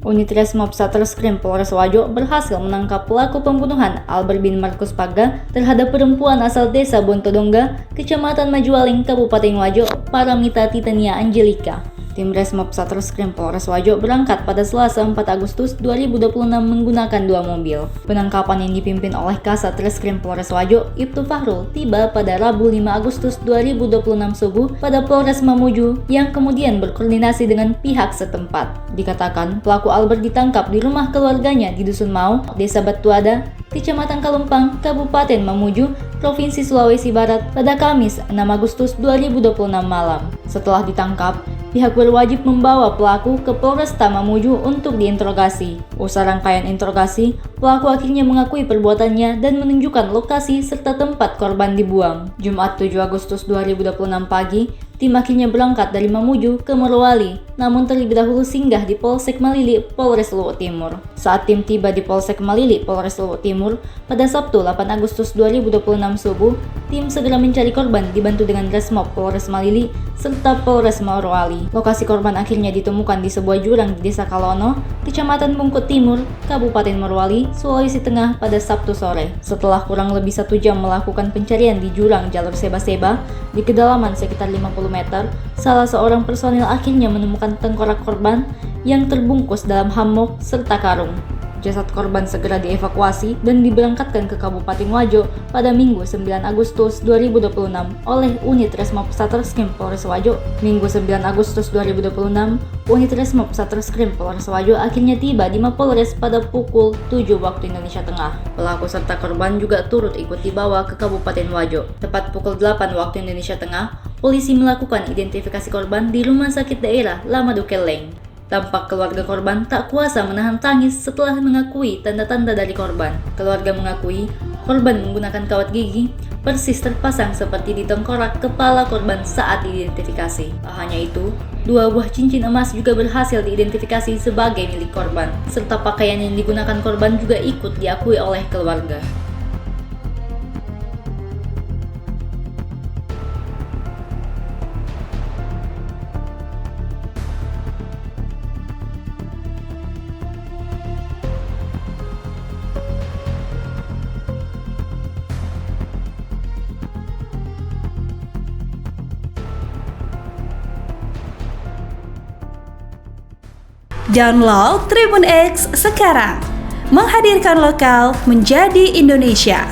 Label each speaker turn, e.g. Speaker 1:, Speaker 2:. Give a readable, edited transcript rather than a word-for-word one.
Speaker 1: Unit Resmob Satreskrim Polres Wajo berhasil menangkap pelaku pembunuhan Albert bin Markus Paga terhadap perempuan asal desa Bontodongga, Kecamatan Majualing, Kabupaten Wajo, Paramita Titania Angelika. Tim Resmob Satreskrim Polres Wajo berangkat pada Selasa 4 Agustus 2026 menggunakan 2 mobil. Penangkapan yang dipimpin oleh Kasat Reskrim Polres Wajo, Ibtu Fahrul, tiba pada Rabu 5 Agustus 2026 subuh pada Polres Mamuju yang kemudian berkoordinasi dengan pihak setempat. Dikatakan pelaku Albert ditangkap di rumah keluarganya di Dusun Mau, Desa Batuada, Kecamatan Kalumpang, Kabupaten Mamuju, Provinsi Sulawesi Barat pada Kamis 6 Agustus 2026 malam. Setelah ditangkap, pihak berwajib membawa pelaku ke Polresta Mamuju untuk diinterogasi. Usai rangkaian interogasi, pelaku akhirnya mengakui perbuatannya dan menunjukkan lokasi serta tempat korban dibuang. Jumat 7 Agustus 2026 pagi, tim akhirnya berangkat dari Mamuju ke Morowali, namun terlebih dahulu singgah di Polsek Malili, Polres Luwu Timur. Saat tim tiba di Polsek Malili, Polres Luwu Timur, pada Sabtu 8 Agustus 2026 subuh, tim segera mencari korban dibantu dengan Resmob Polres Malili serta Polres Morowali. Lokasi korban akhirnya ditemukan di sebuah jurang di Desa Kalono, Kecamatan Bungkut Timur, Kabupaten Morowali, Sulawesi Tengah pada Sabtu sore. Setelah kurang lebih 1 jam melakukan pencarian di jurang jalur Seba-Seba di kedalaman sekitar 50 meter, salah seorang personil akhirnya menemukan tengkorak korban yang terbungkus dalam hammock serta karung. Jasad korban segera dievakuasi dan diberangkatkan ke Kabupaten Wajo pada Minggu 9 Agustus 2026 oleh Unit Resmob Satreskrim Polres Wajo. Minggu 9 Agustus 2026, Unit Resmob Satreskrim Polres Wajo akhirnya tiba di Mapolres pada pukul 7 waktu Indonesia Tengah. Pelaku serta korban juga turut ikut dibawa ke Kabupaten Wajo. Tepat pukul 8 waktu Indonesia Tengah, polisi melakukan identifikasi korban di Rumah Sakit Daerah Lamadukeleng. Tampak keluarga korban tak kuasa menahan tangis setelah mengakui tanda-tanda dari korban. Keluarga mengakui korban menggunakan kawat gigi persis terpasang seperti di tengkorak kepala korban saat diidentifikasi. Tak hanya itu, 2 buah cincin emas juga berhasil diidentifikasi sebagai milik korban, serta pakaian yang digunakan korban juga ikut diakui oleh keluarga.
Speaker 2: Download Tribun X sekarang, menghadirkan lokal menjadi Indonesia.